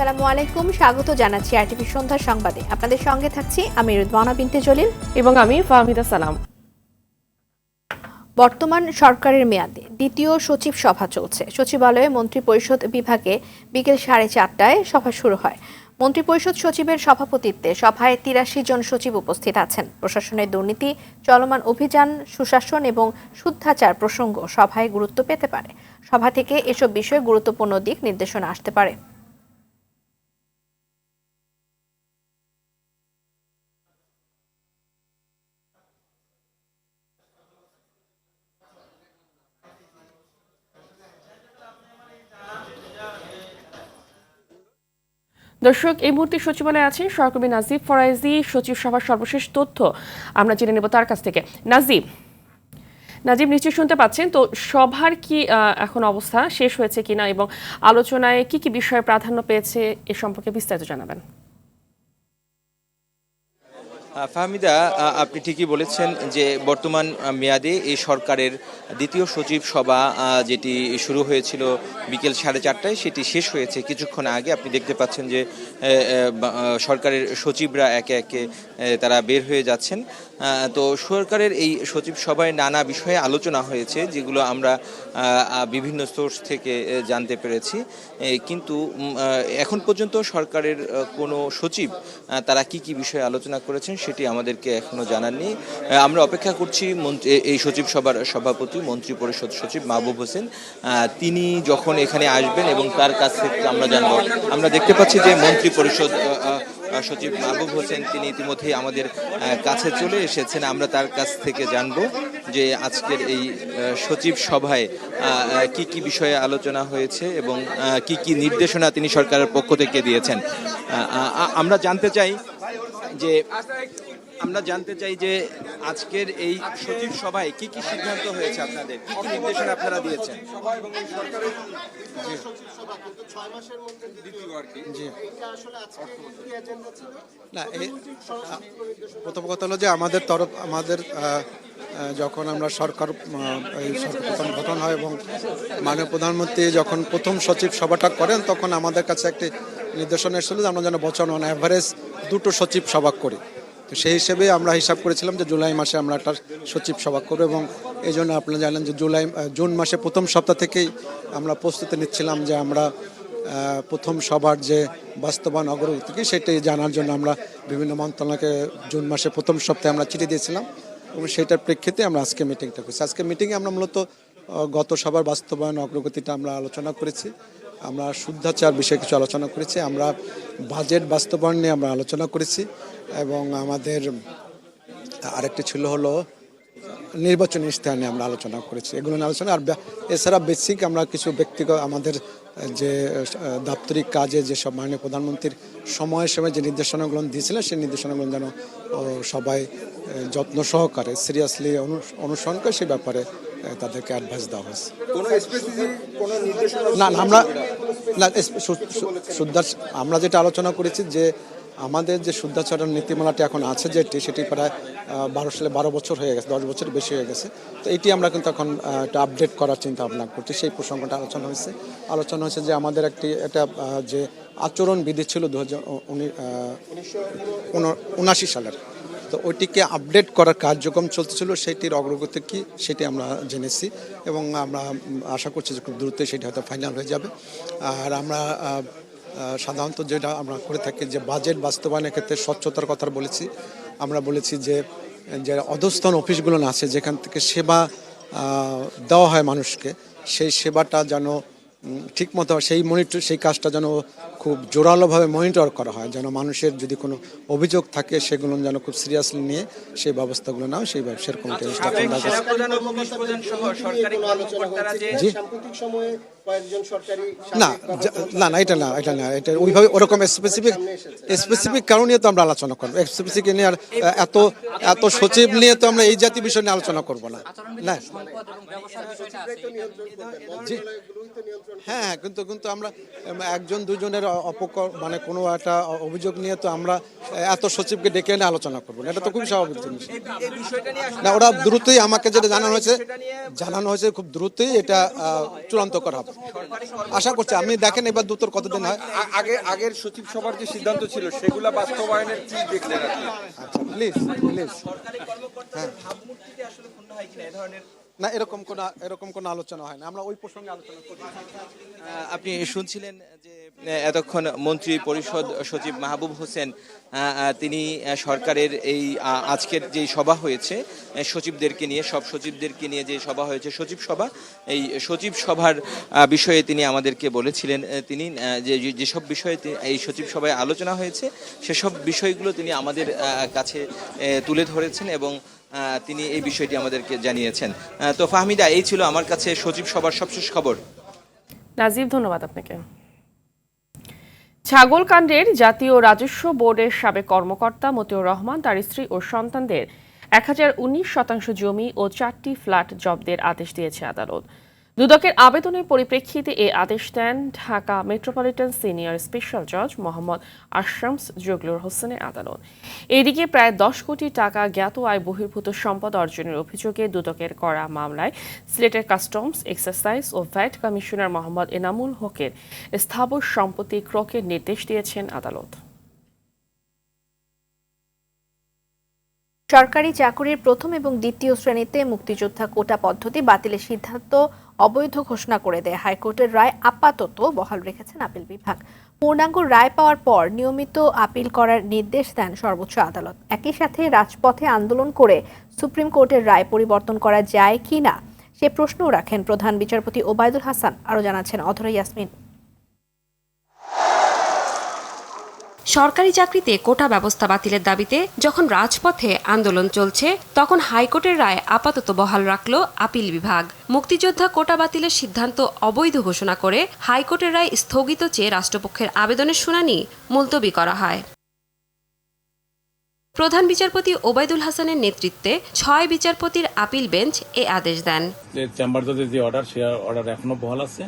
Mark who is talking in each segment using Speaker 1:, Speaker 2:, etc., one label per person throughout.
Speaker 1: আসসালামু আলাইকুম, স্বাগত জানাচ্ছি আরটিভি সন্ধ্যার সংবাদে। আপনাদের সঙ্গে থাকছি আমি রিদওয়ানা বিনতে জলিল
Speaker 2: এবং আমি ফাহমিদা সালাম।
Speaker 1: বর্তমান সরকারের মেয়াদে দ্বিতীয় সচিব সভা চলছে। সচিবালয়ে মন্ত্রিপরিষদ বিভাগে বিকেল 4:30টায় সভা শুরু হয়। মন্ত্রিপরিষদ সচিবের সভাপতিত্বে সভায় 83 জন সচিব উপস্থিত আছেন। প্রশাসনের দুর্নীতি, চলমান অভিযান, সুশাসন এবং শুদ্ধাচার প্রসঙ্গ সভায় গুরুত্ব পেতে পারে। সভা থেকে এসব বিষয়ে গুরুত্বপূর্ণ দিক নির্দেশনা আসতে পারে।
Speaker 2: দর্শক, এই মুহূর্তে সচিবালয়ে আছেন সহকর্মী নাজিব ফরাইজি। সচিব সভার সর্বশেষ তথ্য আমরা জেনে নেব তার কাছ থেকে। নাজিব নিশ্চয়ই শুনতে পাচ্ছেন তো, সভার কি এখন অবস্থা, শেষ হয়েছে কিনা এবং আলোচনায় কি কি বিষয়ে প্রাধান্য পেয়েছে এ সম্পর্কে বিস্তারিত জানাবেন।
Speaker 3: ফাহমিদা, আপনি ঠিকই বলেছেন যে বর্তমান মেয়াদে এই সরকারের দ্বিতীয় সচিব সভা যেটি শুরু হয়েছিল বিকেল 4:30টায়, সেটি শেষ হয়েছে কিছুক্ষণ আগে। আপনি দেখতে পাচ্ছেন যে সরকারের সচিবরা একে একে তারা বের হয়ে যাচ্ছেন। তো সরকারের এই সচিব সভায় নানা বিষয়ে আলোচনা হয়েছে, যেগুলো আমরা বিভিন্ন সোর্স থেকে জানতে পেরেছি। কিন্তু এখন পর্যন্ত সরকারের কোনো সচিব তারা কি কি বিষয়ে আলোচনা করেছেন সেটি আমাদেরকে এখনো জানাননি। আমরা অপেক্ষা করছি এই সচিব সভার সভাপতি মন্ত্রী পরিষদ সচিব মাহবুব হোসেন, তিনি যখন এখানে আসবেন এবং তার কাছ থেকে আমরা জানবো। আমরা দেখতে পাচ্ছি যে মন্ত্রী পরিষদ সচিব মাহবুব হোসেন তিনি ইতিমধ্যেই আমাদের কাছে চলে এসেছেন। আমরা তার কাছ থেকে জানবো যে আজকের এই সচিব সভায় কি কি বিষয়ে আলোচনা হয়েছে এবং কি কি নির্দেশনা তিনি সরকারের পক্ষ থেকে দিয়েছেন। আমরা জানতে চাই যে আজকের এই সচিব সভায় কি কি সিদ্ধান্ত হয়েছে, আপনাদের কি কি নির্দেশনা আপনারা দিয়েছেন।
Speaker 4: না, প্রথম কথা হলো যে আমাদের যখন আমরা সরকার প্রথম গঠন হয় এবং মাননীয় প্রধানমন্ত্রী যখন প্রথম সচিব সভাটা করেন, তখন আমাদের কাছে একটি নির্দেশনা এসেছিল যে আমরা যেন বছর অন অ্যাভারেজ 2টো সচিব সভা করি। তো সেই হিসেবে আমরা হিসাব করেছিলাম যে জুলাই মাসে আমরা একটা সচিব সভা করবো, এবং এই জন্য আপনারা জানেন যে জুন মাসে প্রথম সপ্তাহ থেকেই আমরা প্রস্তুতি নিচ্ছিলাম যে আমরা প্রথম সভার যে বাস্তবায়ন অগ্রগতি সেটাই জানার জন্য আমরা বিভিন্ন মন্ত্রণালয়কে জুন মাসে প্রথম সপ্তাহে আমরা চিঠি দিয়েছিলাম, এবং সেটার প্রেক্ষিতে আমরা আজকে মিটিংটা করছি। আজকে মিটিংয়ে আমরা মূলত গত সভার বাস্তবায়ন অগ্রগতিটা আমরা আলোচনা করেছি। আমরা শুদ্ধাচার বিষয়ে কিছু আলোচনা করেছি, আমরা বাজেট বাস্তবায়ন নিয়ে আমরা আলোচনা করেছি, এবং আমাদের আরেকটি ছিল হলো নির্বাচনী ইশতেহার নিয়ে আমরা আলোচনা করেছি। এগুলো নিয়ে আলোচনা, আর এছাড়া বেসিক আমরা কিছু ব্যক্তিগত আমাদের যে দাপ্তরিক কাজে যেসব মাননীয় প্রধানমন্ত্রীর সময়ে যে নির্দেশনাগুলো দিয়েছিলেন, সেই নির্দেশনাগুলো যেন সবাই যত্ন সহকারে সিরিয়াসলি অনুসরণ করে, সেই ব্যাপারে তাদেরকে অ্যাডভাইস দেওয়া হয়েছে। আমরা যেটা আলোচনা করেছি যে আমাদের যে শুদ্ধাচরণ নীতিমালাটি এখন আছে সেটি প্রায় 12 বছর হয়ে গেছে, 10 বছর বেশি হয়ে গেছে। তো এটি আমরা কিন্তু এখন একটা আপডেট করার চিন্তা ভাবনা করছি। সেই প্রসঙ্গটা আলোচনা হয়েছে যে আমাদের এটা যে আচরণ বিধি ছিল 1979 সালের, তো ওইটিকে আপডেট করার কার্যক্রম চলতেছিল, সেটির অগ্রগতি কি সেটি আমরা জেনেছি, এবং আমরা আশা করছি যে খুব দ্রুতই সেটি হয়তো ফাইনাল হয়ে যাবে। আর আমরা সাধারণত যেটা আমরা করে থাকি যে বাজেট বাস্তবায়নের ক্ষেত্রে স্বচ্ছতার কথা বলেছি। আমরা বলেছি যে অধস্তন অফিসগুলো আছে যেখান থেকে সেবা দেওয়া হয় মানুষকে, সেই সেবাটা যেন ঠিকমতো সেই কাজটা যেন খুব জোরালোভাবে মনিটর করা হয়, যেন মানুষের যদি কোনো অভিযোগ থাকে সেগুলো যেন খুব সিরিয়াসলি নিয়ে সেই ব্যবস্থাগুলো নাও, সেই সেরকম এটা ওইভাবে ওরকম স্পেসিফিক কারণ নিয়ে তো আমরা আলোচনা করবো। স্পেসিফিক নিয়ে আর এত সচিব নিয়ে তো আমরা এই জাতীয় বিষয় নিয়ে আলোচনা করবো না। হ্যাঁ, কিন্তু আমরা একজন দুজনের মানে কোনো একটা অভিযোগ নিয়ে তো আমরা এত সচিবকে ডেকে এনে আলোচনা করবো না, এটা তো খুবই স্বাভাবিক জিনিস। না, ওরা দ্রুতই আমাকে যেটা জানানো হয়েছে খুব দ্রুতই এটা চূড়ান্ত করা হবে। আশা করছি। আমি দেখেন এবার দুটোর কতদিন হয়।
Speaker 5: আগের সচিব সভার যে সিদ্ধান্ত ছিল সেগুলা বাস্তবায়নের কি দেখলেন আপনি?
Speaker 4: আচ্ছা প্লিজ হ্যাঁ না, এরকম কোনো আলোচনা হয় না, আমরা ওই প্রসঙ্গে আলোচনা করি।
Speaker 3: আপনি শুনছিলেন যে এতক্ষণ মন্ত্রী পরিষদ সচিব মাহবুব হোসেন তিনি সরকারের এই আজকের যে সভা হয়েছে সচিবদেরকে নিয়ে, সব সচিবদেরকে নিয়ে যে সভা হয়েছে সচিব সভা, এই সচিব সভার বিষয়ে তিনি আমাদেরকে বলেছিলেন তিনি যেসব বিষয়ে এই সচিব সভায় আলোচনা হয়েছে সেসব বিষয়গুলো তিনি আমাদের কাছে তুলে ধরেছেন এবং তিনি এই বিষয়টি আমাদেরকে জানিয়েছেন। তো ফাহমিদা, এই ছিল আমার কাছে সচিব সভার সবশেষ খবর।
Speaker 2: নাজিব, ধন্যবাদ আপনাকে। ছাগলকাণ্ডের জাতীয় রাজস্ব বোর্ডের সাবেক কর্মকর্তা মতিউর রহমান তার স্ত্রী ও সন্তানদের 1019% জমি ও 4টি ফ্ল্যাট জব্দের আদেশ দিয়েছে আদালত। দুদকের আবেদনের পরিপ্রেক্ষিতে এ আদেশ দেন ঢাকা মেট্রোপলিটন সিনিয়র স্পেশাল জজ মোহাম্মদ আশরামস জগলুর হোসেনের আদালত। এদিকে প্রায় 10 কোটি টাকা জ্ঞাত আয় বহির্ভূত সম্পদ অর্জনের অভিযোগে দুদকের করা মামলায় সিলেটের কাস্টমস, এক্সাইজ ও ভ্যাট কমিশনার মোহাম্মদ এনামুল হকের স্থাবর সম্পত্তি ক্রয়ের নির্দেশ দিয়েছেন আদালত।
Speaker 1: সরকারি চাকুরির প্রথম এবং দ্বিতীয় শ্রেণীতে মুক্তিযোদ্ধা কোটা পদ্ধতি বাতিলের সিদ্ধান্ত অবৈধ ঘোষণা করে দেয় হাইকোর্টের রায় আপাতত বহাল রেখেছেন আপিল বিভাগ। পূর্ণাঙ্গ রায় পাওয়ার পর নিয়মিত আপিল করার নির্দেশ দেন সর্বোচ্চ আদালত। একই সাথে রাজপথে আন্দোলন করে সুপ্রিম কোর্টের রায় পরিবর্তন করা যায় কিনা সে প্রশ্নও রাখেন প্রধান বিচারপতি ওবায়দুল হাসান। আরও জানাচ্ছেন অধরা ইয়াসমিন।
Speaker 6: সরকারি চাকরিতে কোটা ব্যবস্থা বাতিলের দাবিতে যখন রাজপথে আন্দোলন চলছে তখন হাইকোর্টের রায় আপাতত বহাল রাখল আপিল বিভাগ। মুক্তিযোদ্ধা কোটা বাতিলের সিদ্ধান্ত অবৈধ ঘোষণা করে হাইকোর্টের রায় স্থগিত চেয়ে রাষ্ট্রপক্ষের আবেদনের শুনানি মুলতবি করা হয়। প্রধান বিচারপতি ওবায়দুল হাসানের নেতৃত্বে 6 বিচারপতির আপিল বেঞ্চ এ আদেশ দেন।
Speaker 7: চেম্বার জজের যে অর্ডার, সে অর্ডার এখনো বহাল আছে।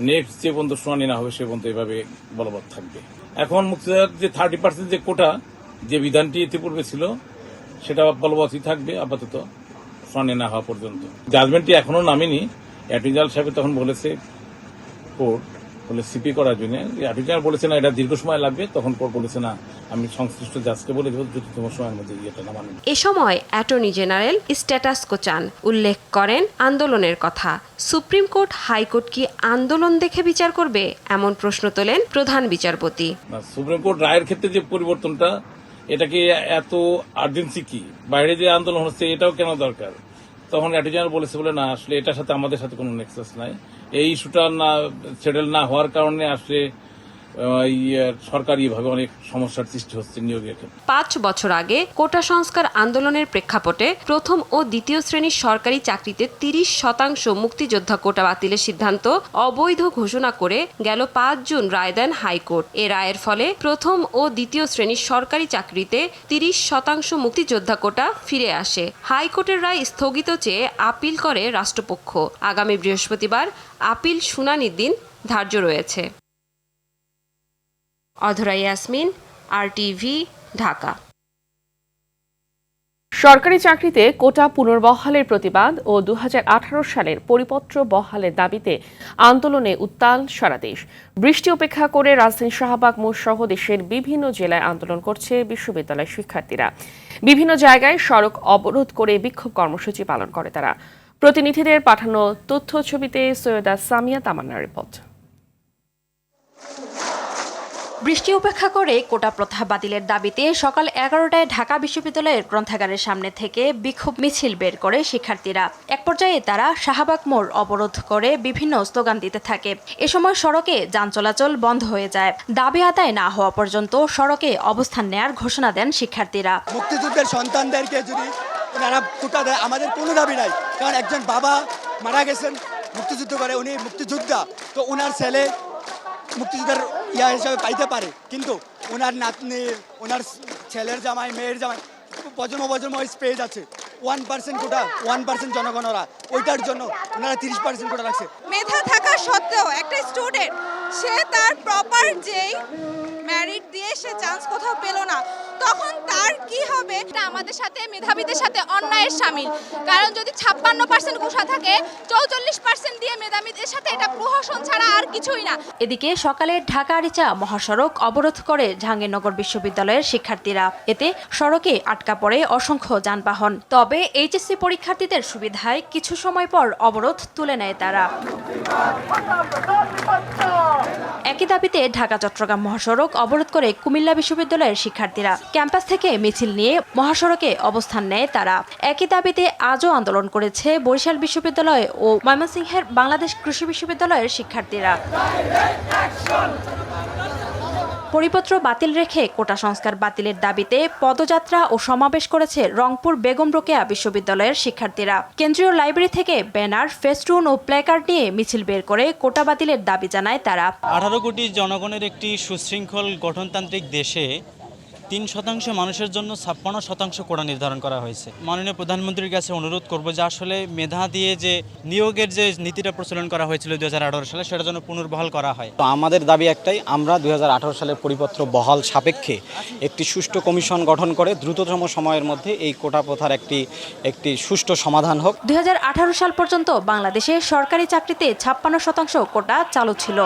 Speaker 7: নেক্সট যে পর্যন্ত শুনানি না হবে সে পর্যন্ত এভাবে বলবৎ থাকবে। এখন মুক্তিযোদ্ধার যে 30% যে কোটা, যে বিধানটি ইতিপূর্বে ছিল, সেটা বলবৎই থাকবে আপাতত শুনানি না হওয়া পর্যন্ত। জাজমেন্টটি এখনো নামেনি। অ্যাটর্নি জেনারেল সাহেব তখন বলেছে কোর্ট বলে সিপি করার জন্য, অ্যাটর্নি জেনারেল বলেছে না এটা দীর্ঘ সময় লাগবে, তখন কোর্ট বলেছে না আমি সংশ্লিষ্ট জাজকে বলে দেবো দ্রুততম সময়ের মধ্যে এটা নামানো।
Speaker 6: এ সময় অ্যাটর্নি জেনারেল স্ট্যাটাস কো চান, উল্লেখ করেন আন্দোলনের কথা। সুপ্রিম কোর্ট হাইকোর্ট কি আন্দোলন দেখে বিচার করবে, এমন প্রশ্ন তোলেন প্রধান বিচারপতি।
Speaker 7: সুপ্রিম কোর্ট রায়ের ক্ষেত্রে যে পরিবর্তনটা, এটাকে এত আর্জেন্সি কি, বাইরে যে আন্দোলন হচ্ছে এটাও কেন দরকার? তখন অ্যাটর্নি জেনারেল বলেছে বলে না, আসলে এটার সাথে আমাদের সাথে কোনো নেক্সাস নাই। এই ইস্যুটা না সেটেল না হওয়ার কারণে আসলে সরকারিভাবে অনেক সমস্যার সৃষ্টি হচ্ছে নিয়োগের ক্ষেত্রে।
Speaker 6: 5 বছর আগে কোটা সংস্কার আন্দোলনের প্রেক্ষাপটে প্রথম ও দ্বিতীয় শ্রেণীর সরকারি চাকরিতে 30% মুক্তিযোদ্ধা কোটা বাতিলের সিদ্ধান্ত অবৈধ ঘোষণা করে গেল 5 জুন রায় দেন হাইকোর্ট। এ রায়ের ফলে প্রথম ও দ্বিতীয় শ্রেণীর সরকারি চাকরিতে 30% মুক্তিযোদ্ধা কোটা ফিরে আসে। হাইকোর্টের রায় স্থগিত চেয়ে আপিল করে রাষ্ট্রপক্ষ। আগামী বৃহস্পতিবার আপিল শুনানির দিন ধার্য রয়েছে। অধরা ইয়াসমিন, RTV, ঢাকা।
Speaker 2: সরকারি চাকরিতে কোটা পুনর্বহালের প্রতিবাদ ও 2018 সালের পরিপত্র বহালের দাবিতে আন্দোলনে উত্তাল সারা দেশ। বৃষ্টি উপেক্ষা করে রাজধানী শাহবাগ মোড় সহ দেশের বিভিন্ন জেলায় আন্দোলন করছে বিশ্ববিদ্যালয় শিক্ষার্থীরা। বিভিন্ন জায়গায় সড়ক অবরোধ করে বিক্ষোভ কর্মসূচি পালন করে তারা। প্রতিনিধিদের পাঠানো তথ্য ছবিতে সৈয়দা সামিয়া তামান্নার রিপোর্ট।
Speaker 8: বৃষ্টি উপেক্ষা করে কোটা প্রথা বাতিলের দাবিতে সকাল 11টায় ঢাকা বিশ্ববিদ্যালয়ের গ্রন্থাগারের সামনে থেকে বিক্ষোভ মিছিল বের করে শিক্ষার্থীরা। এক পর্যায়ে তারা শাহবাগ মোড় অবরোধ করে বিভিন্ন স্লোগান দিতে থাকে। এ সময় সড়কে যান চলাচল বন্ধ হয়ে যায়। দাবি আদায় না হওয়া পর্যন্ত সড়কে অবস্থান নেয়ার ঘোষণা দেন শিক্ষার্থীরা।
Speaker 9: মুক্তিযুদ্ধের সন্তানদেরকে যদি ওনারা কোটা দেয়, আমাদের কোনো দাবি নাই, কারণ একজন বাবা মারা গেছেন মুক্তিযুদ্ধ করে, উনি মুক্তিযোদ্ধা, তো ওনার ছেলে মুক্তিযুদ্ধের হিসাবে পাইতে পারে, কিন্তু ওনার নাতনি, ওনার ছেলের জামাই, মেয়ের জামাই, প্রজন্ম স্পেস আছে। 1% কোটা, 1% জনগণ, ওরা ওইটার জন্য ওনারা 30% কোটা রাখছে।
Speaker 10: মেধা থাকা সত্ত্বেও একটা স্টুডেন্ট সে তার প্রপার যেই মেরিট দিয়ে সে চান্স কোথাও পেল না, তখন তার কি হবে? এটা আমাদের সাথে মেধাবীদের সাথে অন্যায়ের শামিল। কারণ যদি 56% ঘুষা থাকে, 44% দিয়ে মেধাবীদের সাথে, এটা প্রহসন ছাড়া আর কিছুই না।
Speaker 8: এদিকে সকালে ঢাকা আরিচা মহাসড়ক অবরোধ করে জাহাঙ্গীরনগর বিশ্ববিদ্যালয়ের শিক্ষার্থীরা। এতে সড়কে আটকা পড়ে অসংখ্য যানবাহন। তবে এইচএসসি পরীক্ষার্থীদের সুবিধায় কিছু সময় পর অবরোধ তুলে নেয় তারা। একই দাবিতে ঢাকা চট্টগ্রাম মহাসড়ক অবরোধ করে কুমিল্লা বিশ্ববিদ্যালয়ের শিক্ষার্থীরা। ক্যাম্পাস থেকে মিছিল নিয়ে মহাসড়কে অবস্থান নেয় তারা। একই দাবিতে আজও আন্দোলন করেছে বরিশাল বিশ্ববিদ্যালয় ও ময়মনসিংহের বাংলাদেশ কৃষি বিশ্ববিদ্যালয়ের শিক্ষার্থীরা। পরিপত্র বাতিল রেখে কোটা সংস্কার বাতিলের দাবিতে পদযাত্রা ও সমাবেশ করেছে রংপুর বেগম রোকেয়া বিশ্ববিদ্যালয়ের শিক্ষার্থীরা। কেন্দ্রীয় লাইব্রেরি থেকে ব্যানার, ফেস্টুন ও প্ল্যাকার্ড নিয়ে মিছিল বের করে কোটা বাতিলের দাবি জানায় তারা।
Speaker 11: 18 কোটি জনগণের একটি সুশৃঙ্খল গঠনতান্ত্রিক দেশে 3% মানুষের জন্য 56% কোটা নির্ধারণ করা হয়েছে। মাননীয় প্রধানমন্ত্রীর কাছে অনুরোধ করব যে আসলে মেধা দিয়ে যে নিয়োগের যে নীতিটা প্রচলন করা হয়েছিল 2018 সালে, সেটা যেন পুনর্বহাল করা হয়।
Speaker 12: তো আমাদের দাবি একটাই, আমরা 2018 সালের পরিপত্র বহাল সাপেক্ষে একটি সুষ্ঠু কমিশন গঠন করে দ্রুততম সময়ের মধ্যে এই কোটা প্রথার একটি সুষ্ঠু সমাধান হোক।
Speaker 8: 2018 সাল পর্যন্ত বাংলাদেশে সরকারি চাকরিতে 56% কোটা চালু ছিল।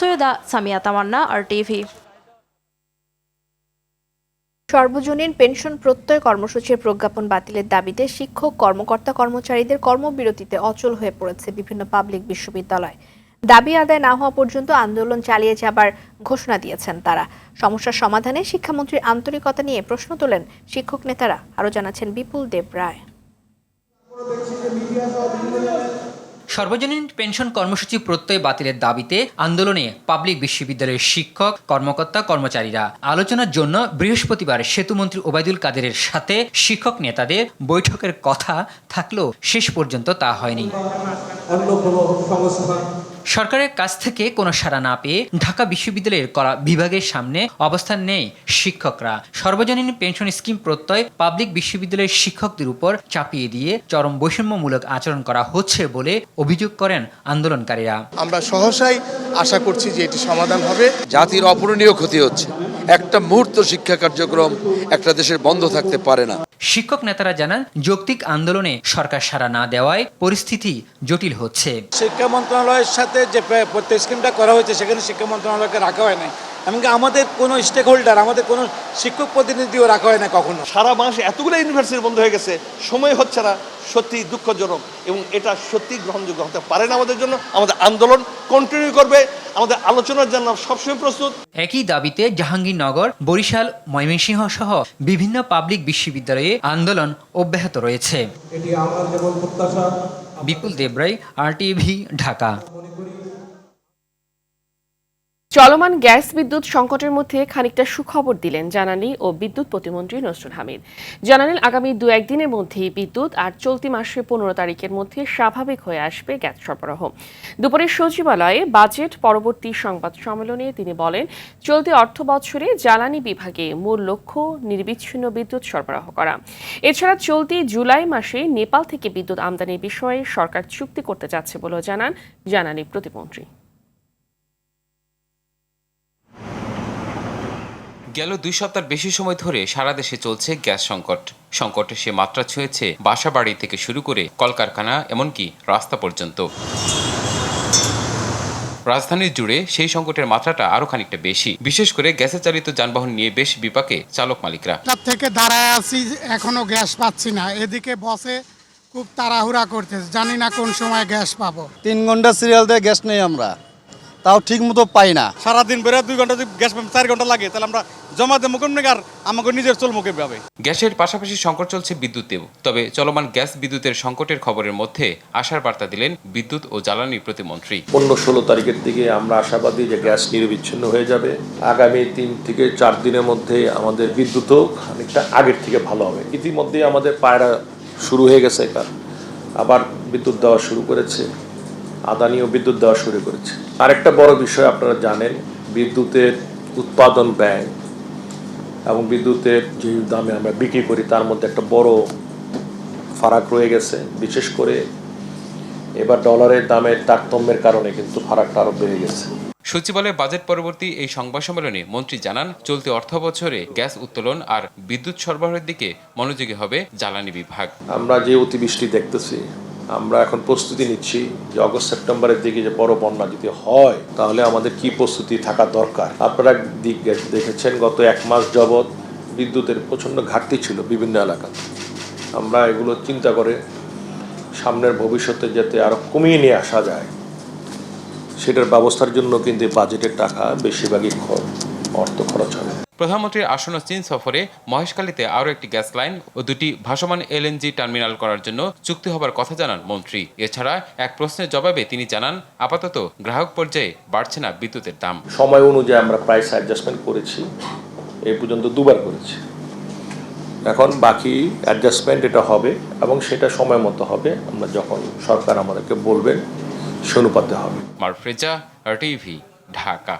Speaker 8: সৈয়দা সামিয়া তামান্না, RTV।
Speaker 1: সর্বজনীন পেনশন প্রত্যয় কর্মসূচির প্রজ্ঞাপন বাতিলের দাবিতে শিক্ষক, কর্মকর্তা, কর্মচারীদের কর্মবিরতিতে অচল হয়ে পড়েছে বিভিন্ন পাবলিক বিশ্ববিদ্যালয়। দাবি আদায় না হওয়া পর্যন্ত আন্দোলন চালিয়ে যাবার ঘোষণা দিয়েছেন তারা। সমস্যার সমাধানে শিক্ষামন্ত্রীর আন্তরিকতা নিয়ে প্রশ্ন তোলেন শিক্ষক নেতারা। আরও জানাচ্ছেন বিপুল দেব রায়।
Speaker 13: সর্বজনীন পেনশন কর্মসূচি প্রত্যয় বাতিলের দাবিতে আন্দোলনে পাবলিক বিশ্ববিদ্যালয়ের শিক্ষক, কর্মকর্তা, কর্মচারীরা। আলোচনার জন্য বৃহস্পতিবার সেতুমন্ত্রী ওবায়দুল কাদেরের সাথে শিক্ষক নেতাদের বৈঠকের কথা থাকলেও শেষ পর্যন্ত তা হয়নি। সরকারের কাছ থেকে কোনো সাড়া না পেয়ে ঢাকা বিশ্ববিদ্যালয়ের কলা বিভাগের সামনে অবস্থান নেই শিক্ষকরা। সর্বজনীন পেনশন স্কিম প্রত্যয় পাবলিক বিশ্ববিদ্যালয়ের শিক্ষকদের উপর চাপিয়ে দিয়ে চরম বৈষম্যমূলক আচরণ করা হচ্ছে বলে অভিযোগ করেন আন্দোলনকারীরা।
Speaker 14: আমরা সহসাই আশা করছি যে এটি সমাধান হবে।
Speaker 15: জাতির অপূরণীয় ক্ষতি হচ্ছে। একটা মুহূর্ত শিক্ষা কার্যক্রম একটা দেশের বন্ধ থাকতে পারে না।
Speaker 13: শিক্ষক নেতারা জানান, যৌক্তিক আন্দোলনে সরকার সাড়া না দেওয়ায় পরিস্থিতি জটিল হচ্ছে।
Speaker 16: শিক্ষা মন্ত্রণালয়ের সাথে যে প্রত্যয় স্কিমটা করা হয়েছে সেখানে শিক্ষা মন্ত্রণালয়কে রাখা হয় নাই, এমনকি আমাদের কোনো স্টেক হোল্ডার, আমাদের কোনো শিক্ষক প্রতিনিধিও রাখা হয় না কখনো।
Speaker 17: সারা বাংলাদেশে এতগুলো ইউনিভার্সিটি বন্ধ হয়ে গেছে, সময় হচ্ছে না, সত্যি দুঃখজনক এবং এটা সত্যি গ্রহণযোগ্য হতে পারে না আমাদের জন্য। আমাদের আন্দোলন কন্টিনিউ করবে, আমাদের আলোচনার জন্য সবসময় প্রস্তুত।
Speaker 13: একই দাবিতে জাহাঙ্গীরনগর, বরিশাল, ময়মনসিংহ সহ বিভিন্ন পাবলিক বিশ্ববিদ্যালয়ে আন্দোলন অব্যাহত রয়েছে। বিপুল দেবরাই, RTV, ঢাকা।
Speaker 2: চলমান গ্যাস বিদ্যুৎ সংকটের মধ্যে খানিকটা সুখবর দিলেন জ্বালানি ও বিদ্যুৎ প্রতিমন্ত্রী নসরুল হামিদ। জানালেন, আগামী 2-1 দিনের মধ্যেই বিদ্যুৎ আর চলতি মাসের 15 তারিখের মধ্যে স্বাভাবিক হয়ে আসবে গ্যাস সরবরাহ। দুপুরে সচিবালয়ে বাজেট পরবর্তী সংবাদ সম্মেলনে তিনি বলেন, চলতি অর্থ বছরে জ্বালানি বিভাগে মূল লক্ষ্য নিরবিচ্ছিন্ন বিদ্যুৎ সরবরাহ করা। এছাড়া চলতি জুলাই মাসে নেপাল থেকে বিদ্যুৎ আমদানির বিষয়ে সরকার চুক্তি করতে যাচ্ছে বলেও জানান জ্বালানি প্রতিমন্ত্রী।
Speaker 18: গেল 2 সপ্তাহের বেশি সময় ধরে সারা দেশে চলছে গ্যাস সংকট। সংকটে সে মাত্রা ছুঁয়েছে বাসাবাড়ি থেকে শুরু করে কলকারখানা, এমনকি রাস্তা পর্যন্ত। রাজধানী জুড়ে সেই সংকটের মাত্রাটা আরো খানিকটা বেশি, বিশেষ করে গ্যাসে চালিত যানবাহন নিয়ে বেশ বিপাকে চালক মালিকরা।
Speaker 19: থেকে দাঁড়ায় আছি, এখনো গ্যাস পাচ্ছি না। এদিকে বসে খুব তাড়াহুড়া করতেছে, জানি না কোন সময় গ্যাস পাবো।
Speaker 20: 3 ঘন্টা সিরিয়াল দিয়ে গ্যাস নেই আমরা, তাও ঠিক মতো পাই না।
Speaker 17: সারাদিন বেড়ে 2 ঘন্টা গ্যাস 4 ঘন্টা লাগে, তাহলে আমরা জমা দেবো কেমন আর আমাকে নিজের চলবো কিভাবে?
Speaker 18: গ্যাসের পাশাপাশি সংকট চলছে বিদ্যুতেও। তবে চলমান গ্যাস বিদ্যুতের সংকটের খবরের মধ্যে আশার বার্তা দিলেন বিদ্যুৎ ও জ্বালানি প্রতিমন্ত্রী।
Speaker 21: 15-16 তারিখের দিকে আমরা আশাবাদী যে গ্যাস নিরবিচ্ছিন্ন হয়ে যাবে। আগামী 3 থেকে 4 দিনের মধ্যে আমাদের বিদ্যুৎও অনেকটা আগের থেকে ভালো হবে। ইতিমধ্যে আমাদের পায়রা শুরু হয়ে গেছে, আবার বিদ্যুৎ দেওয়া শুরু করেছে, আদানিও বিদ্যুৎ দেওয়া শুরু করেছে। আরেকটা বড় বিষয় আপনারা জানেন, বিদ্যুতের উৎপাদন ব্যয় এবং বিদ্যুতের যে দামে আমরা বিক্রি করি তার মধ্যে একটা বড় ফারাক রয়ে গেছে। বিশেষ করে এবার ডলারের দামের তারতম্যের কারণে কিন্তু ফারাকটা আরো বেড়ে গেছে।
Speaker 18: সচিবালয়ে বাজেট পরবর্তী এই সংবাদ সম্মেলনে মন্ত্রী জানান, চলতি অর্থবছরে গ্যাস উত্তোলন আর বিদ্যুৎ সরবরাহের দিকে মনোযোগী হবে জ্বালানি বিভাগ।
Speaker 21: আমরা যে অতিবৃষ্টি দেখতেছি, আমরা এখন প্রস্তুতি নিচ্ছি যে অগস্ট সেপ্টেম্বরের দিকে যে বড় বন্যা যদি হয় তাহলে আমাদের কি প্রস্তুতি থাকা দরকার। আপনারা দিক দেখেছেন গত 1 মাস যাবৎ বিদ্যুতের প্রচণ্ড ঘাটতি ছিল বিভিন্ন এলাকাতে। আমরা এগুলো চিন্তা করে সামনের ভবিষ্যতে যাতে আরো কমিয়ে নিয়ে আসা যায় সেটার ব্যবস্থার জন্য কিন্তু বাজেটের টাকা বেশিরভাগই অর্থ খরচ হবে।
Speaker 18: প্রধানমন্ত্রীর আসন্ন চীন সফরে মহেশখালীতে আরও একটি গ্যাস লাইন ও 2টি ভাসমান এলএনজি টার্মিনাল করার জন্য চুক্তি হবার কথা জানান মন্ত্রী। এছাড়া এক প্রশ্নের জবাবে তিনি জানান, আপাতত গ্রাহক পর্যায়ে বাড়ছে না বিদ্যুতের দাম।
Speaker 21: সময় অনুযায়ী আমরা প্রাইস অ্যাডজাস্টমেন্ট করেছি, এই পর্যন্ত 2বার করেছি। এখন বাকি অ্যাডজাস্টমেন্ট এটা হবে এবং সেটা সময় মতো হবে। আমরা যখন সরকার আমাদেরকে বলবেন সে অনুপাতে হবে।
Speaker 18: মারফ্রেজা, টিভি, ঢাকা।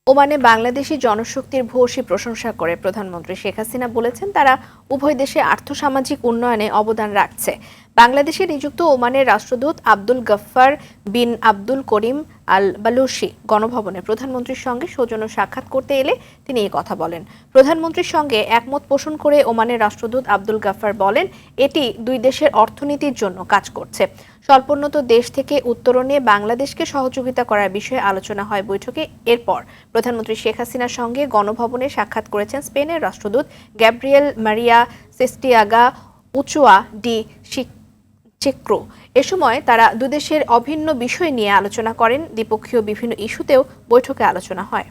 Speaker 1: ওমানে বাংলাদেশি জনশক্তির ভূয়সী প্রশংসা করে প্রধানমন্ত্রী শেখ হাসিনা বলেছেন, তারা উভয় দেশে আর্থসামাজিক উন্নয়নে অবদান রাখছে। বাংলাদেশে নিযুক্ত ওমানের রাষ্ট্রদূত আব্দুল গফফার বিন আব্দুল করিম আল বালুশি গণভবনে প্রধানমন্ত্রীর সঙ্গে সৌজন্য সাক্ষাৎ করতে এলে তিনি এই কথা বলেন। প্রধানমন্ত্রীর সঙ্গে একমত পোষণ করে ওমানের রাষ্ট্রদূত আব্দুল গফফার বলেন, এটি দুই দেশের অর্থনীতির জন্য কাজ করছে। স্বল্পোন্নত দেশ থেকে উত্তরণে বাংলাদেশকে সহযোগিতা করার বিষয়ে আলোচনা হয় বৈঠকে। এরপর প্রধানমন্ত্রী শেখ হাসিনার সঙ্গে গণভবনে সাক্ষাৎ করেছেন স্পেনের রাষ্ট্রদূত গ্যাব্রিয়েল মারিয়া সেস্টিয়াগা উচুয়া ডি চেক্রো। এ সময় তারা দুদেশের অভিন্ন বিষয় নিয়ে আলোচনা করেন। দ্বিপক্ষীয় বিভিন্ন ইস্যুতেও বৈঠকে আলোচনা হয়।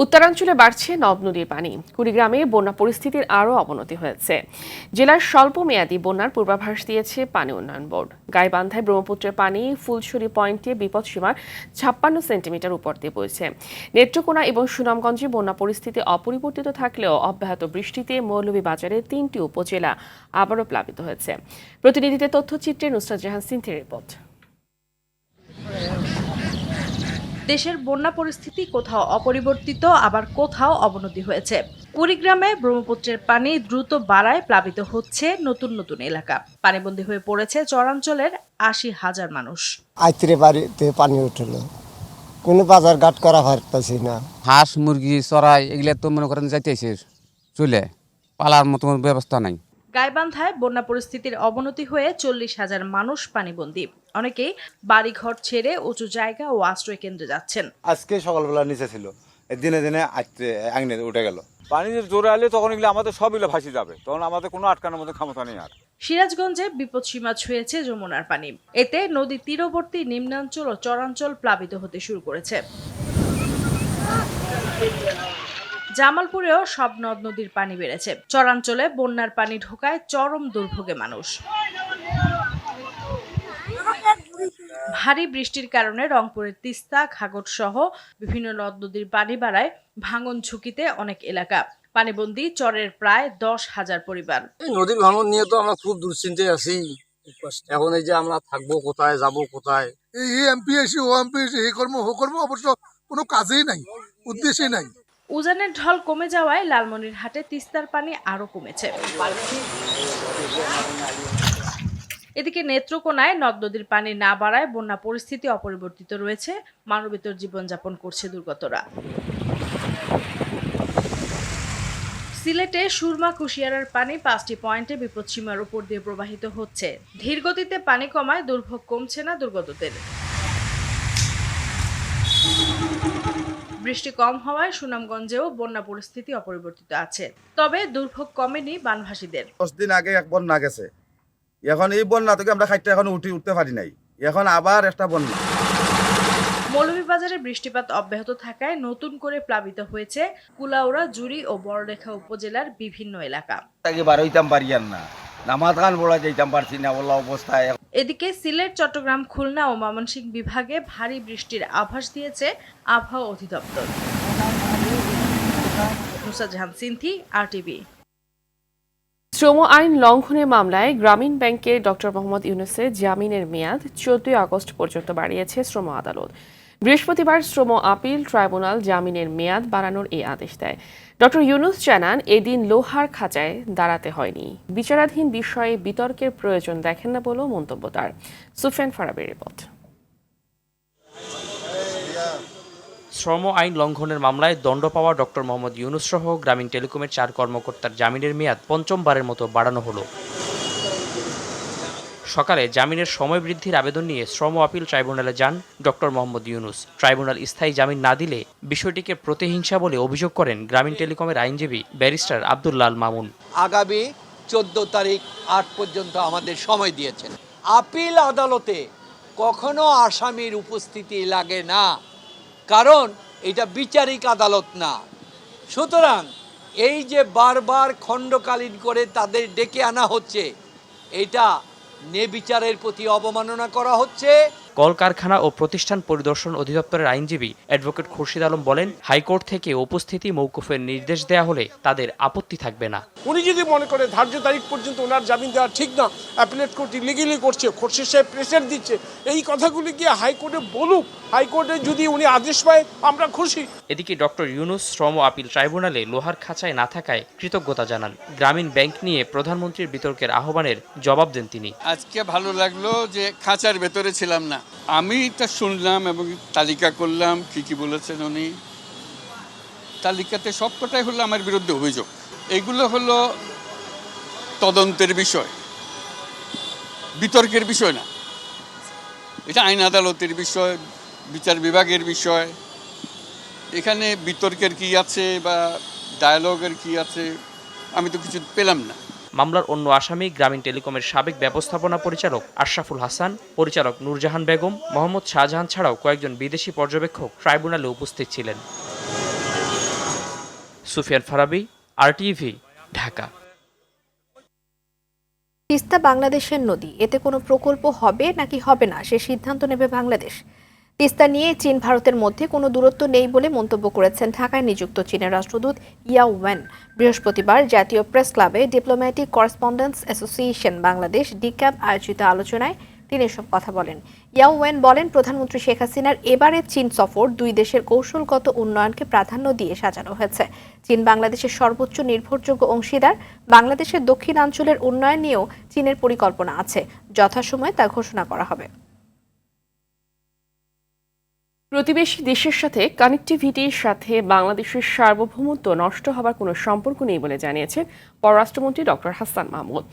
Speaker 2: উত্তরাঞ্চলে বাড়ছে নদ নদীর পানি। কুড়িগ্রামে বন্যা পরিস্থিতির আরও অবনতি হয়েছে। জেলার স্বল্প মেয়াদী বন্যার পূর্বাভাস দিয়েছে পানি উন্নয়ন বোর্ড। গাইবান্ধায় ব্রহ্মপুত্রের পানি ফুলছড়ি পয়েন্টে বিপদসীমার 56 সেন্টিমিটার উপর দিয়ে বইছে। নেত্রকোনা এবং সুনামগঞ্জে বন্যা পরিস্থিতি অপরিবর্তিত থাকলেও অব্যাহত বৃষ্টিতে মৌলভীবাজারের 3টি উপজেলা আবারও প্লাবিত হয়েছে। প্রতিনিধিদের তথ্যচিত্রে নুসরাত জাহান সিনথির রিপোর্ট।
Speaker 8: দেশের বন্যা পরিস্থিতি কোথাও অপরিবর্তিত, আবার কোথাও অবনতি হয়েছে। কুড়িগ্রামে ব্রহ্মপুত্রের পানি দ্রুত বাড়ায় প্লাবিত হচ্ছে নতুন নতুন এলাকা। পানিবন্দী হয়ে পড়েছে চরাঞ্চলের 80,000 মানুষ।
Speaker 5: আইত্রে বাড়িতে পানি উঠল, কোনো বাজার ঘাট করা পারতেছি না।
Speaker 22: হাঁস মুরগি চড়াই এগুলো তো মনে করেন যাইতেছে চলে, পালার মতো ব্যবস্থা নাই।
Speaker 8: গাইবান্ধায় বন্যা পরিস্থিতির অবনতি হয়ে 40,000 মানুষ পানিবন্দী। অনেকেই বাড়িঘর ছেড়ে উঁচু জায়গা ও আশ্রয় কেন্দ্রে যাচ্ছেন।
Speaker 23: আজকে সকালবেলা নিচে ছিল, দিনে দিনে আঙনে উঠে গেল।
Speaker 24: পানি জোরে এলে তখন এগুলো আমাদের সবগুলো ভাসি যাবে, তখন আমাদের কোনো আটকানোর মতো ক্ষমতা নেই আর।
Speaker 8: সিরাজগঞ্জে বিপদসীমা ছুঁয়েছে যমুনার পানি। এতে নদী তীরবর্তী নিম্নাঞ্চল ও চরাঞ্চল প্লাবিত হতে শুরু করেছে। জামালপুরেও সব নদ নদীর পানি বেড়েছে। চরাঞ্চলে বন্যার পানি ঢোকায় চরম দুর্ভোগে মানুষ। ভারী বৃষ্টির কারণে রংপুরের তিস্তা, ঘাগট সহ বিভিন্ন নদ নদীর পানি বাড়ায় ভাঙন ঝুঁকিতে অনেক এলাকা। পানিবন্দী চরের প্রায় 10,000 পরিবার।
Speaker 25: নদীর ভাঙন নিয়ে তো আমরা খুব দুশ্চিন্তায় আছি। এখন এই যে আমরা থাকবো কোথায়, যাব কোথায়।
Speaker 26: এই এমপি এসে ও এমপি এসে এই কর্ম ও কর্ম অবশ্য কোনো কাজেই নাই, উদ্দেশ্যই নাই।
Speaker 8: উজানের ঢল কমে যাওয়ায় লালমনিরহাটে তিস্তার পানি আরো কমেছে। এদিকে নেত্রকোনায় নদ নদীর পানি না বাড়ায় বন্যা পরিস্থিতি অপরিবর্তিত রয়েছে। মানবেতর জীবনযাপন করছে দুর্গতরা। সিলেটে সুরমা কুশিয়ারার পানি 5টি পয়েন্টে বিপদসীমার উপর দিয়ে প্রবাহিত হচ্ছে। ধীর গতিতে পানি কমায় দুর্ভোগ কমছে না দুর্গতদের। বৃষ্টি কম হওয়ায় সুনামগঞ্জেও বন্যা পরিস্থিতি অপরিবর্তিত আছে। তবে দুর্ভোগ কমেনি বানভাসীদের।
Speaker 23: 10 দিন আগে এক বন্যা গেছে, এখন এই বন্যা থেকে আমরা খাইতে এখন উঠতে পারি নাই, এখন আবার একটা বন্যা।
Speaker 8: মৌলভীবাজারে বৃষ্টিপাত অব্যাহত থাকায় নতুন করে প্লাবিত হয়েছে কুলাউড়া, জুড়ি ও বড়লেখা উপজেলার বিভিন্ন এলাকা। এদিকে সিলেট, চট্টগ্রাম, খুলনা ও ময়মনসিংহ বিভাগে ভারী বৃষ্টির আভাস দিয়েছে আবহাওয়া অধিদপ্তর। নুসরাত জাহান সিনথি, RTV।
Speaker 2: শ্রম আইন লঙ্ঘনের মামলায় গ্রামীণ ব্যাংকের ডক্টর মোহাম্মদ ইউনূসের জামিনের মেয়াদ 14 আগস্ট পর্যন্ত বাড়িয়েছে শ্রম আদালত। বৃহস্পতিবার শ্রম আপিল ট্রাইব্যুনাল জামিনের মেয়াদ বাড়ানোর এই আদেশ দেয়। ডক্টর ইউনুস জানান, এদিন লোহার খাঁচায় দাঁড়াতে হয়নি। বিচারাধীন বিষয়ে বিতর্কের প্রয়োজন দেখেন না বলেও মন্তব্য তার। সুফিয়ান ফারাবির রিপোর্ট।
Speaker 3: শ্রম আইন লঙ্ঘনের মামলায় দণ্ড পাওয়া ডক্টর মোহাম্মদ ইউনুস সহ গ্রামীণ টেলিকমের 4 কর্মকর্তার জামিনের মেয়াদ পঞ্চমবারের মতো বাড়ানো হলো। সকালে জামিনের সময় বৃদ্ধির আবেদন নিয়ে শ্রম আপিল ট্রাইব্যুনালে যান ডক্টর মোহাম্মদ ইউনুস। ট্রাইব্যুনাল স্থায়ী জামিন না দিলে বিষয়টিকে প্রতিহিংসা বলে অভিযোগ করেন গ্রামীণ টেলিকমের আইনজীবী ব্যারিস্টার আব্দুল্লাল মামুন।
Speaker 4: আগামী 14 তারিখ 8 পর্যন্ত আমাদের সময় দিয়েছেন। আপিল আদালতে কখনো আসামির উপস্থিতি লাগে না, কারণ এটা বিচারিক আদালত না। সুতরাং এই যে বারবার খণ্ডকালীন করে তাদের ডেকে আনা হচ্ছে, এটা নেবিচারের প্রতি অবমাননা করা হচ্ছে।
Speaker 3: কলকারখানা ও প্রতিষ্ঠান পরিদর্শন অধিদপ্তরের আইনজীবী অ্যাডভোকেট খুরশিদ আলম বলেন, হাইকোর্ট থেকে উপস্থিতি মৌকুফের নির্দেশ দেয়া হলে তাদের আপত্তি থাকবে না।
Speaker 6: উনি যদি মনে করে ধার্য তারিখ পর্যন্ত ওনার জামিন দেওয়া ঠিক না, অ্যাপিলেট কোর্ট ইলিগেলি করছে, খুরশিদ সাহেব প্রেসার দিচ্ছে, এই কথাগুলি গিয়ে হাইকোর্টে বলুক। হাইকোর্টে যদি উনি আদেশ পায় আমরা খুশি।
Speaker 3: এদিকে ডক্টর ইউনুস শ্রম আপিল ট্রাইব্যুনালে লোহার খাঁচায় না থাকায় কৃতজ্ঞতা জানান। গ্রামীণ ব্যাংক নিয়ে প্রধানমন্ত্রীর বিতর্কের আহ্বানের জবাব দেন তিনি।
Speaker 7: আজকে ভালো লাগলো যে খাঁচার ভেতরে ছিলাম না। আমি এটা শুনলাম এবং তালিকা করলাম কি কি বলেছেন উনি। তালিকাতে সবকটাই হলো আমার বিরুদ্ধে অভিযোগ। এগুলো হলো তদন্তের বিষয়, বিতর্কের বিষয় না। এটা আইন আদালতের বিষয়, বিচার বিভাগের বিষয়। এখানে বিতর্কের কি আছে বা ডায়ালগের কি আছে আমি তো কিছু পেলাম না।
Speaker 3: মামলার অন্য আসামি গ্রামীণ টেলিকমের সাবেক ব্যবস্থাপনা পরিচালক আশরাফুল হাসান, পরিচালক নূরজাহান বেগম, মোহাম্মদ শাহজাহান ছাড়াও কয়েকজন বিদেশি পর্যবেক্ষক ট্রাইব্যুনালে উপস্থিত ছিলেন। সুফিয়ান ফারাবি, আরটিভি, ঢাকা।
Speaker 1: তিস্তা বাংলাদেশের নদী, এতে কোনো প্রকল্প হবে নাকি হবে না সে সিদ্ধান্ত নেবে বাংলাদেশ। তিস্তা নিয়ে চীন ভারতের মধ্যে কোনো দূরত্ব নেই বলে মন্তব্য করেছেন ঢাকায় নিযুক্ত চীনের রাষ্ট্রদূত ইয়াও ওয়েন। বৃহস্পতিবার জাতীয় প্রেস ক্লাবে diplomatic correspondence association Bangladesh DCAB আয়োজিত আলোচনায় তিনি এসব কথা বলেন। ইয়াও ওয়েন বলেন, প্রধানমন্ত্রী শেখ হাসিনার এবারের চীন সফর দুই দেশের কৌশলগত উন্নয়নকে প্রাধান্য দিয়ে সাজানো হয়েছে। চীন বাংলাদেশের সর্বোচ্চ নির্ভরযোগ্য অংশীদার। বাংলাদেশের দক্ষিণাঞ্চলের উন্নয়ন নিয়েও চীনের পরিকল্পনা আছে, যথাসময়ে তা ঘোষণা করা হবে।
Speaker 2: প্রতিবেশী দেশের সাথে কানেক্টিভিটির সাথে বাংলাদেশের সার্বভৌমত্ব নষ্ট হবার কোনো সম্পর্ক নেই বলে জানিয়েছেন পররাষ্ট্রমন্ত্রী ডক্টর হাসান মাহমুদ।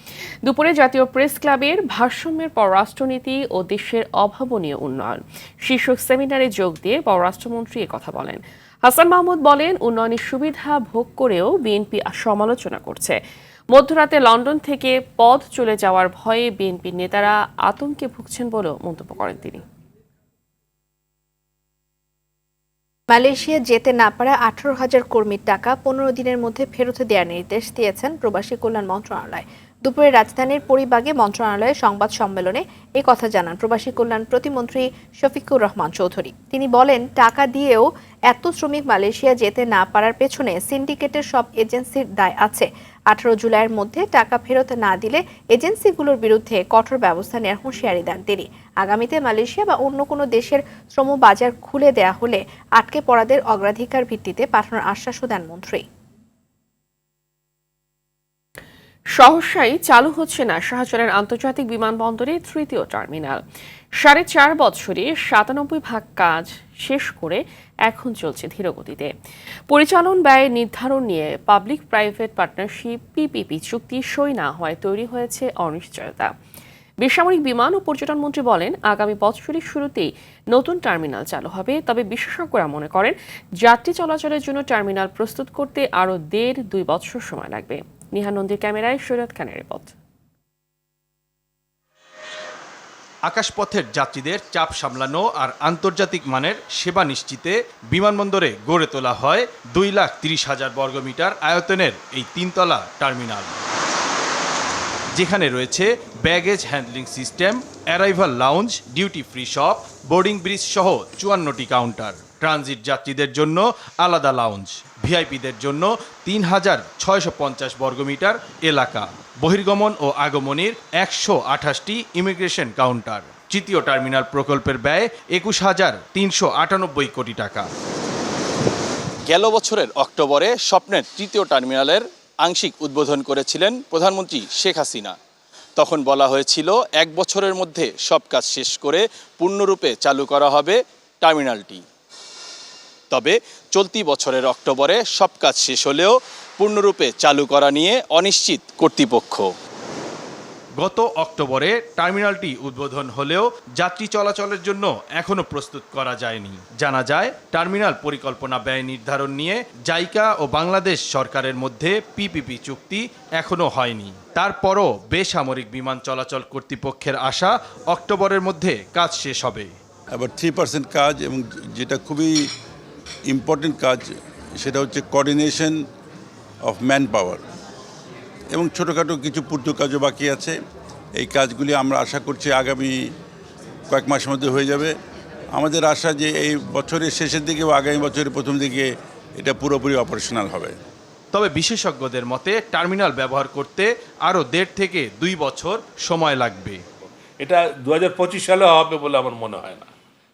Speaker 2: দুপুরে জাতীয় প্রেস ক্লাবের ভারসাম্যের পররাষ্ট্রনীতি ও দেশের অভাবনীয় উন্নয়ন শীর্ষক সেমিনারে যোগ দিয়ে পররাষ্ট্রমন্ত্রী কথা বলেন। হাসান মাহমুদ বলেন, উন্নয়নের সুবিধা ভোগ করেও বিএনপি সমালোচনা করছে। মধ্যরাতে লন্ডন থেকে পদ চলে যাওয়ার ভয়ে বিএনপির নেতারা আতঙ্কে ভুগছেন বলেও মন্তব্য করেন তিনি।
Speaker 1: মালয়েশিয়া যেতে না পারা 18,000 কর্মীর টাকা 15 দিনের মধ্যে ফেরত দেওয়ার নির্দেশ দিয়েছেন প্রবাসী কল্যাণ মন্ত্রণালয়। দুপুরে রাজধানীর পরিবাগে মন্ত্রণালয়ের সংবাদ সম্মেলনে এ কথা জানান প্রবাসী কল্যাণ প্রতিমন্ত্রী শফিকুর রহমান চৌধুরী। তিনি বলেন, টাকা দিয়েও এত শ্রমিক মালয়েশিয়া যেতে না পারার পেছনে সিন্ডিকেটের সব এজেন্সির দায় আছে। 18 জুলাইয়ের মধ্যে টাকা ফেরত না দিলে এজেন্সিগুলোর বিরুদ্ধে কঠোর ব্যবস্থা নেওয়ার হুঁশিয়ারি দেন তিনি। আগামীতে মালয়েশিয়া বা অন্য কোনো দেশের শ্রম বাজার খুলে দেয়া হলে আটকে পড়াদের অগ্রাধিকার ভিত্তিতে পাঠানোর আশ্বাসও দেন মন্ত্রী।
Speaker 2: সহসাই চালু হচ্ছে না শাহজালাল আন্তর্জাতিক বিমানবন্দরের তৃতীয় টার্মিনাল। 4.5 বছরে 97% কাজ শেষ করে এখন চলছে ধীরগতিতে। পরিচালন ব্যয় নির্ধারণ নিয়ে পাবলিক প্রাইভেট পার্টনারশিপ পিপিপি চুক্তি সই না হওয়ায় তৈরি হয়েছে অনিশ্চয়তা। বেসামরিক বিমান ও পর্যটন মন্ত্রী বলেন, আগামী বছরের শুরুতেই নতুন টার্মিনাল চালু হবে। তবে বিশেষজ্ঞরা মনে করেন, যাত্রী চলাচলের জন্য টার্মিনাল প্রস্তুত করতে আরও 1.5-2 বছর সময় লাগবে। নিহানন্দির ক্যামেরায় শরীয়ত খানের রিপোর্ট।
Speaker 9: আকাশপথের যাত্রীদের চাপ সামলানো আর আন্তর্জাতিক মানের সেবা নিশ্চিতে বিমানবন্দরে গড়ে তোলা হয় 2,30,000 বর্গমিটার আয়তনের এই 3তলা টার্মিনাল, যেখানে রয়েছে baggage handling system, arrival lounge, duty free shop, boarding bridge সহ 54টি কাউন্টার, ট্রানজিট যাত্রীদের জন্য আলাদা লাউঞ্জ, ভিআইপিদের জন্য 3,650 বর্গমিটার এলাকা, বহির্গমন ও আগমনের 128টি ইমিগ্রেশন কাউন্টার। তৃতীয় টার্মিনাল প্রকল্পের ব্যয় 21,398 কোটি টাকা।
Speaker 10: গেল বছরের অক্টোবরে স্বপ্নের তৃতীয় টার্মিনালের আংশিক উদ্বোধন করেছিলেন প্রধানমন্ত্রী শেখ হাসিনা। তখন বলা হয়েছিল 1 বছরের মধ্যে সব কাজ শেষ করে পূর্ণরূপে চালু করা হবে টার্মিনালটি। তবে চলতি বছরের অক্টোবরে সব কাজ শেষ হলেও পূর্ণরূপে চালু করা নিয়ে অনিশ্চিত কর্তৃপক্ষ।
Speaker 9: গত অক্টোবরে টার্মিনালটি উদ্বোধন হলেও যাত্রী চলাচলের জন্য এখনো প্রস্তুত করা যায়নি। জানা যায়, টার্মিনাল পরিকল্পনা ব্যয় নির্ধারণ নিয়ে জাইকা ও বাংলাদেশ সরকারের মধ্যে পিপিপি চুক্তি এখনো হয়নি। তারপরও বেসামরিক বিমান চলাচল কর্তৃপক্ষের আশা অক্টোবরের মধ্যে কাজ শেষ হবে।
Speaker 11: আবার 3% কাজ, এবং যেটা খুবই ইম্পর্টেন্ট কাজ সেটা হচ্ছে কোঅর্ডিনেশন অফ ম্যান পাওয়ার, এবং ছোটোখাটো কিছু পূর্ত কাজও বাকি আছে। এই কাজগুলি আমরা আশা করছি আগামী কয়েক মাসের মধ্যে হয়ে যাবে। আমাদের আশা যে এই বছরের শেষের দিকে বা আগামী বছরের প্রথম দিকে এটা পুরোপুরি অপারেশনাল হবে।
Speaker 9: তবে বিশেষজ্ঞদের মতে টার্মিনাল ব্যবহার করতে আরও 1.5 থেকে 2 বছর সময় লাগবে।
Speaker 12: এটা 2025 সালে হবে বলে আমার মনে হয় না,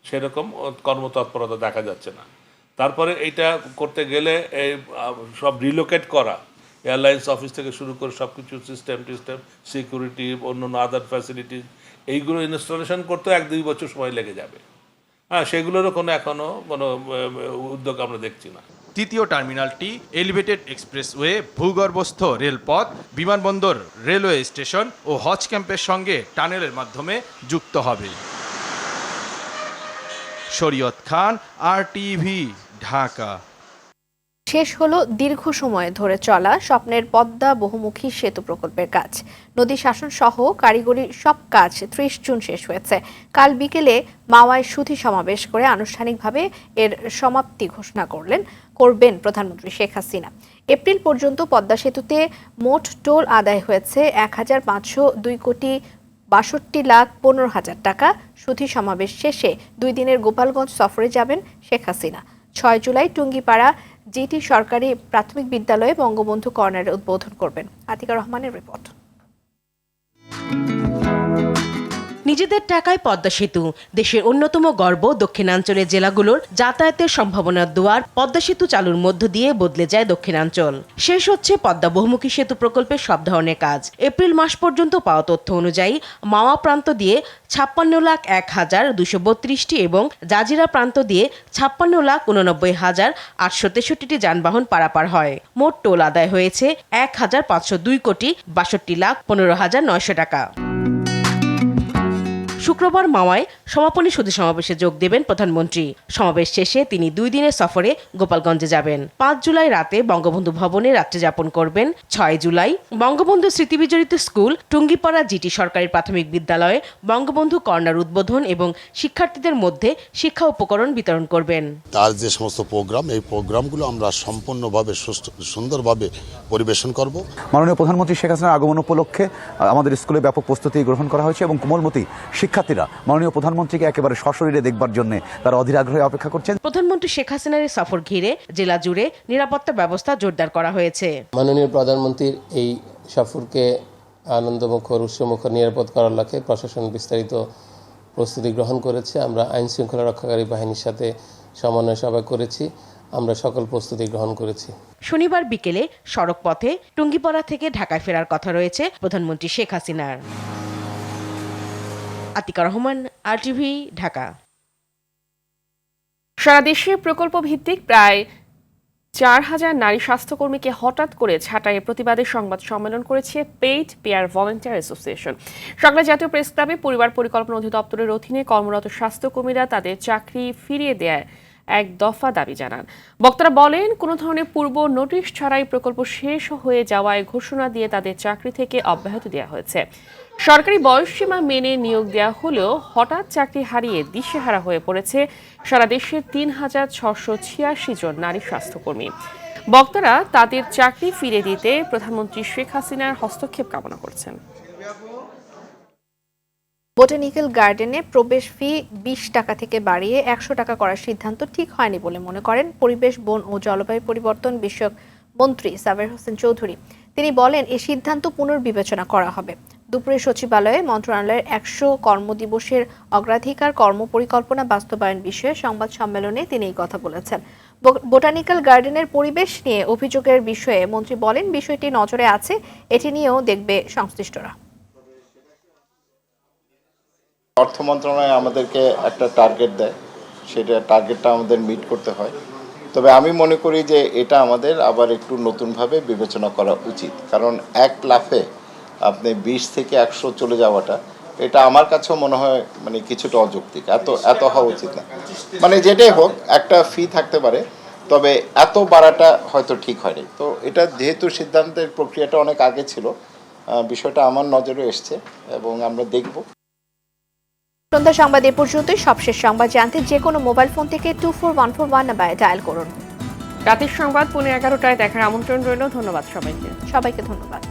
Speaker 12: সেরকম কর্মতৎপরতা দেখা যাচ্ছে না। তারপরে এইটা করতে গেলে এই সব রিলোকেট করা, এয়ারলাইন্স অফিস থেকে শুরু করে সব কিছু সিস্টেম সিকিউরিটি, অন্য আদার ফ্যাসিলিটিস, এইগুলো ইনস্টলেশন করতে 1-2 বছর সময় লেগে যাবে। হ্যাঁ, সেগুলোরও এখনো কোনো উদ্যোগ আমরা দেখছি না।
Speaker 9: তৃতীয় টার্মিনালটি এলিভেটেড এক্সপ্রেসওয়ে, ভূগর্ভস্থ রেলপথ, বিমানবন্দর, রেলওয়ে স্টেশন ও হজ ক্যাম্পের সঙ্গে টানেলের মাধ্যমে যুক্ত হবে। শরীয়ত খান, RTV, ঢাকা।
Speaker 1: শেষ হলো দীর্ঘ সময় ধরে চলা স্বপ্নের পদ্মা বহুমুখী সেতু প্রকল্পের কাজ। নদী শাসন সহ কারিগরি সব কাজ 30 জুন শেষ হয়েছে। কাল বিকেলে মাওয়ায় সুধী সমাবেশ করে আনুষ্ঠানিকভাবে এর সমাপ্তি ঘোষণা করবেন প্রধানমন্ত্রী শেখ হাসিনা। এপ্রিল পর্যন্ত পদ্মা সেতুতে মোট টোল আদায় হয়েছে 1,562,62,15,000 টাকা। সুধী সমাবেশ শেষে 2 দিনের গোপালগঞ্জ সফরে যাবেন শেখ হাসিনা। 6 জুলাই টুঙ্গিপাড়া জিটি সরকারি প্রাথমিক বিদ্যালয়ে বঙ্গবন্ধু কর্নারের উদ্বোধন করবেন। আতিকা রহমানের রিপোর্ট।
Speaker 14: নিজেদের টাকায় পদ্মা সেতু, দেশের অন্যতম গর্ব। দক্ষিণাঞ্চলের জেলাগুলোর যাতায়াতের সম্ভাবনার দুয়ার। পদ্মা সেতু চালুর মধ্য দিয়ে বদলে যায় দক্ষিণাঞ্চল। শেষ হচ্ছে পদ্মা বহুমুখী সেতু প্রকল্পের সব ধরনের কাজ। এপ্রিল মাস পর্যন্ত পাওয়া তথ্য অনুযায়ী মাওয়া প্রান্ত দিয়ে 56,01,232টি এবং জাজিরা প্রান্ত দিয়ে 56,89,863টি যানবাহন পারাপার হয়। মোট টোল আদায় হয়েছে 1,502,62,15,900 টাকা। শুক্রবার মাওয়ায় সমাপনী সুধী সমাবেশে যোগ দেবেন প্রধানমন্ত্রী। সমাবেশ শেষে তিনি 2 দিনের সফরে গোপালগঞ্জে যাবেন। 5 জুলাই রাতে বঙ্গবন্ধু ভবনে রাত্রি যাপন করবেন। 6 জুলাই বঙ্গবন্ধু স্মৃতিবিজড়িত স্কুল, টুঙ্গিপাড়া জিটি সরকারি প্রাথমিক বিদ্যালয়ে বঙ্গবন্ধু কর্নার উদ্বোধন এবং শিক্ষার্থীদের মধ্যে শিক্ষা উপকরণ বিতরণ করবেন।
Speaker 15: তার যে সমস্ত প্রোগ্রাম, এই প্রোগ্রামগুলো আমরা সম্পূর্ণভাবে সুন্দরভাবে পরিবেশন করব।
Speaker 16: মাননীয় প্রধানমন্ত্রী শেখ হাসিনার আগমন উপলক্ষে আমাদের স্কুলে ব্যাপক প্রস্তুতি গ্রহণ করা হয়েছে এবং কোমলমতি শিক্ষার্থীরা মাননীয় প্রধানমন্ত্রীকে একেবারে সশরীরে দেখবার জন্য তারা অধীর আগ্রহে অপেক্ষা করছেন।
Speaker 14: প্রধানমন্ত্রী শেখ হাসিনার সফর ঘিরে জেলা জুড়ে নিরাপত্তা ব্যবস্থা জোরদার করা হয়েছে।
Speaker 27: মাননীয় প্রধানমন্ত্রীর এই সফরকে আনন্দমুখর, উৎসমুখর, নিরাপদ করার লক্ষ্যে প্রশাসন বিস্তারিত প্রস্তুতি গ্রহণ করেছে। আমরা আইন শৃঙ্খলা রক্ষাকারী বাহিনীর সাথে সমন্বয় সভা করেছি। আমরা সকল প্রস্তুতি গ্রহণ করেছি।
Speaker 14: শনিবার বিকেলে সড়ক পথে টুঙ্গিপাড়া থেকে ঢাকায় ফেরার কথা রয়েছে প্রধানমন্ত্রী শেখ হাসিনার। আতিকা রহমান, RTV, ঢাকা।
Speaker 2: সারা দেশে প্রকল্প ভিত্তিক প্রায় 4,000 নারী স্বাস্থ্যকর্মীকে হঠাৎ করে ছাঁটাইয়ের প্রতিবাদে সংবাদ সম্মেলন করেছে পেইড পেয়ার ভলান্টিয়ার অ্যাসোসিয়েশন। সকালে জাতীয় প্রেস ক্লাবে পরিবার পরিকল্পনা অধিদপ্তরের অধীনে কর্মরত স্বাস্থ্যকর্মীরা তাদের চাকরি ফিরিয়ে দেয় এক দফা দাবি জানান। বক্তারা বলেন, কোনো ধরনের পূর্ব নোটিশ ছাড়াই প্রকল্প শেষ হয়ে যাওয়ায় ঘোষণা দিয়ে তাদের চাকরি থেকে অব্যাহতি দেওয়া হয়েছে। সরকারি বয়সসীমা মেনে নিয়োগ দেওয়া হলেও হঠাৎ চাকরি হারিয়ে দিশেহারা হয়ে পড়েছে সারা দেশের 3,686 জন নারী স্বাস্থ্যকর্মী। বক্তারা তাদের চাকরি ফিরে দিতে প্রধানমন্ত্রী শেখ হাসিনার হস্তক্ষেপ কামনা করছেন।
Speaker 1: বোটানিক্যাল গার্ডেনে প্রবেশ ফি 20 টাকা থেকে বাড়িয়ে 100 টাকা করার সিদ্ধান্ত ঠিক হয়নি বলে মনে করেন পরিবেশ, বন ও জলবায়ু পরিবর্তন বিষয়ক মন্ত্রী সাবের হোসেন চৌধুরী। তিনি বলেন, এই সিদ্ধান্ত পুনর্বিবেচনা করা হবে। দুপুরে সচিবালয়ে মন্ত্রণালয়ের 100 কর্মদিবসের অগ্রাধিকার কর্মপরিকল্পনা বাস্তবায়ন বিষয়ে সংবাদ সম্মেলনে তিনি এই কথা বলেছেন। বোটানিক্যাল গার্ডেনের পরিবেশ নিয়ে অভিযোগের বিষয়ে মন্ত্রী বলেন, বিষয়টি নজরে আছে, এটি নিয়েও দেখবে সংশ্লিষ্টরা।
Speaker 5: অর্থ মন্ত্রণালয় আমাদেরকে একটা টার্গেট দেয়, সেটা টার্গেটটা আমাদের মিট করতে হয়। তবে আমি মনে করি যে এটা আমাদের আবার একটু নতুনভাবে বিবেচনা করা উচিত, কারণ এক লাফে আপনি 20 থেকে 100 চলে যাওয়াটা, এটা আমার কাছেও মনে হয় মানে কিছুটা অযৌক্তিক। এত হওয়া উচিত না। মানে যেটাই হোক, একটা ফি থাকতে পারে, তবে এত বাড়াটা হয়তো ঠিক হয়নি। তো এটা যেহেতু সিদ্ধান্তের প্রক্রিয়াটা অনেক আগে ছিল, বিষয়টা আমার নজরে এসছে এবং আমরা দেখব।
Speaker 1: সন্ধ্যা সংবাদ এ পর্যন্তই। সবশেষ সংবাদ জানতে যে কোনো মোবাইল ফোন থেকে 24141 নাম্বারে ডায়াল করুন।
Speaker 2: রাতের সংবাদ 11:15টায় দেখার আমন্ত্রণ রইল। ধন্যবাদ সবাইকে।
Speaker 1: সবাইকে ধন্যবাদ।